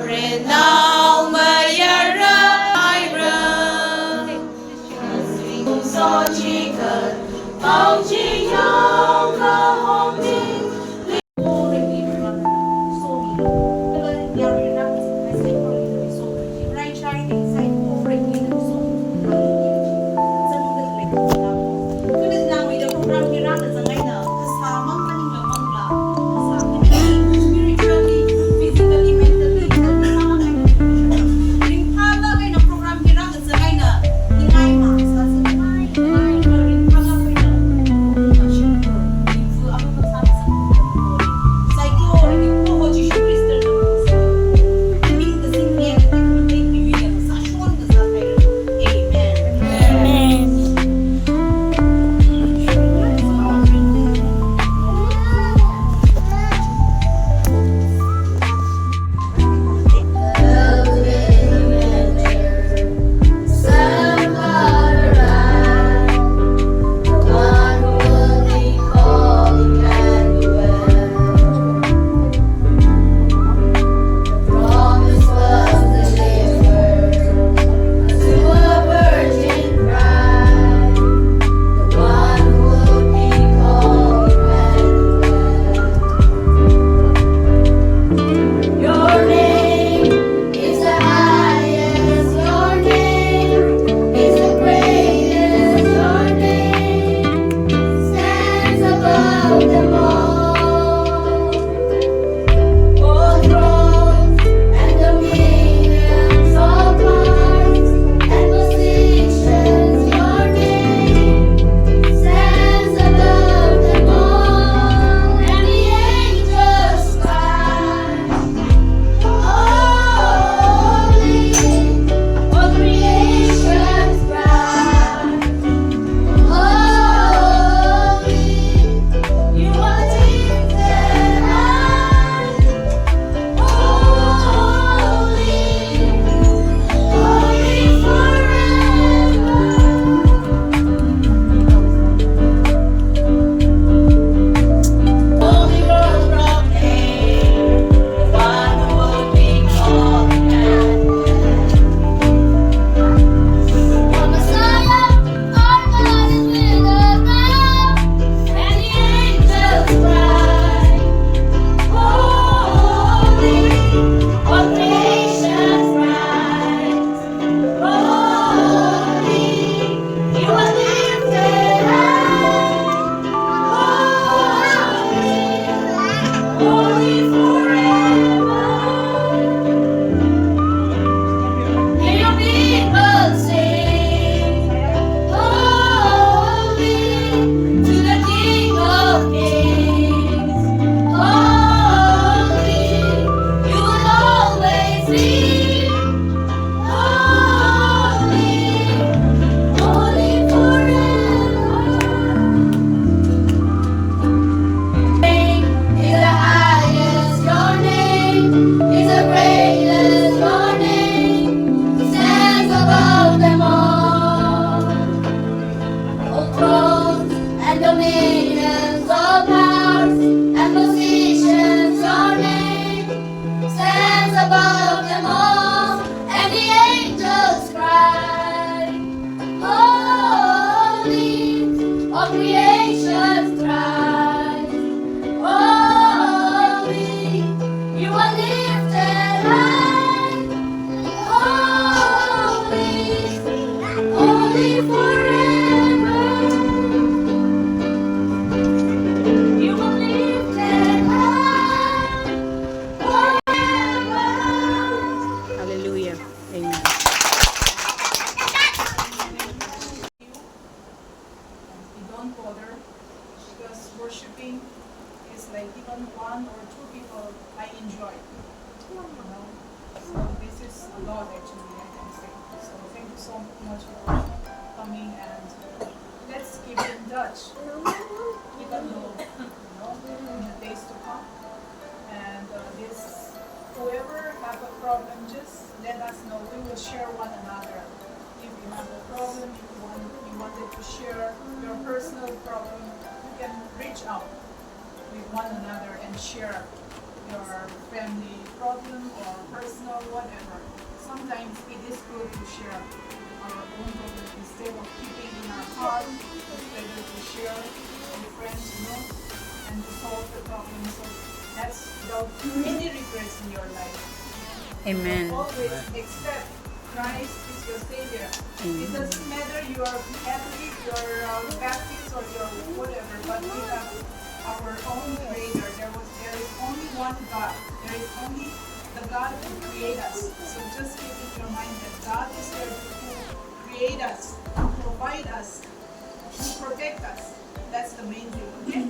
Renau Mayara So chicken Bao Chi Yang Ka Hong Ting Problem, you can reach out with one another and share your family problem or personal whatever. Sometimes it is good to share our own problem instead of keeping in our heart. It's better to share with friends, and to solve the problem. So that's without any regrets in your life. Amen. Always accept Christ is your Savior. It doesn't matter you are Catholic, you are Baptist, or you are whatever, but we have our own Creator. There is only one God. There is only the God who created us. So just keep in your mind that God is there to create us, to provide us, to protect us. That's the main thing, okay?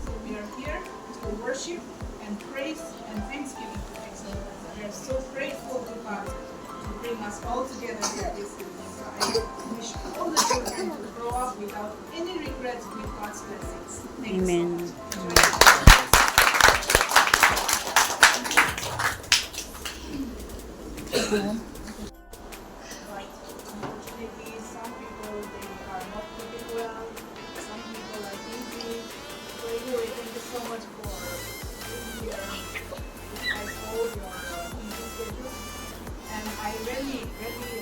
So we are here to worship and praise and thanksgiving to Him. So we are so grateful to God to bring us all together here this evening. So I wish all the children to grow up without any regrets with God's blessings. Thank Amen. you so much. Right. Unfortunately, some people they are not cooking well. Some people are busy. So anyway, thank you so much for being here. I saw your busy schedule, and I really, really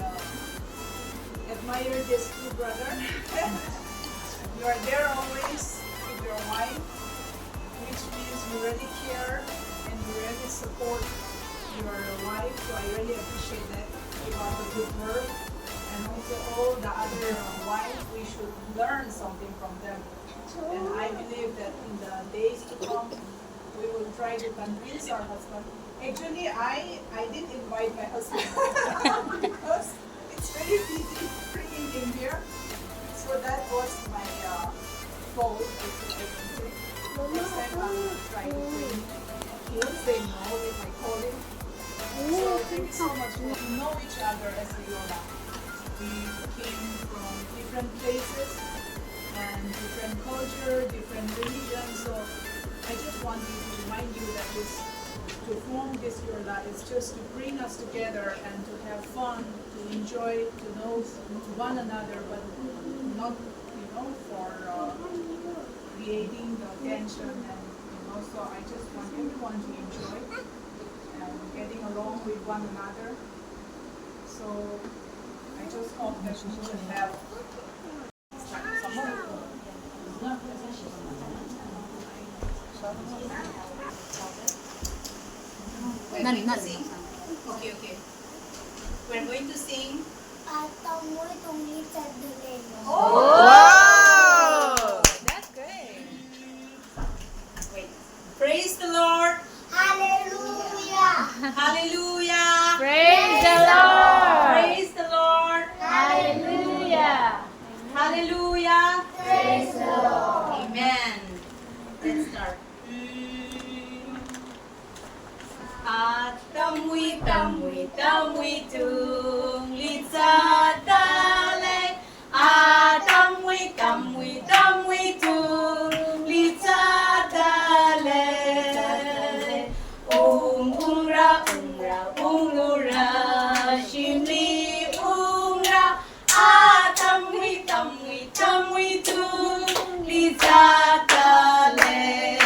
admire these two brothers. You are there always with your wife, which means you really care and you really support your wife. So I really appreciate that about the good work, and also all the other wives. We should learn something from them. And I believe that in the days to come, we will try to convince our husband. Actually, I didn't invite my husband because it's very busy bringing him here. So that was my fault. Actually, I can say. Next time I will try to bring him. He'll say no if I call him. So thank you so much. We know each other as a YoLa. We came from different places and different culture, different religion. So I just want to remind you that to form this YoLa is just to bring us together and to have fun, to enjoy, to know one another, but not, for creating the tension. And so I just want everyone to enjoy and getting along with one another. So I just hope that we will have Okay. We're going to sing. Wow! That's great. Wait. Praise the Lord. Hallelujah. Hallelujah. Praise the Lord! Praise the Lord. Hallelujah! Hallelujah. Praise the Lord. Amen. Let's start. Tamui tung lit sa dalay. Tamui tung lit sa dalay. Ungra shimli ungra. Tamui tung lit sa dalay.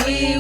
We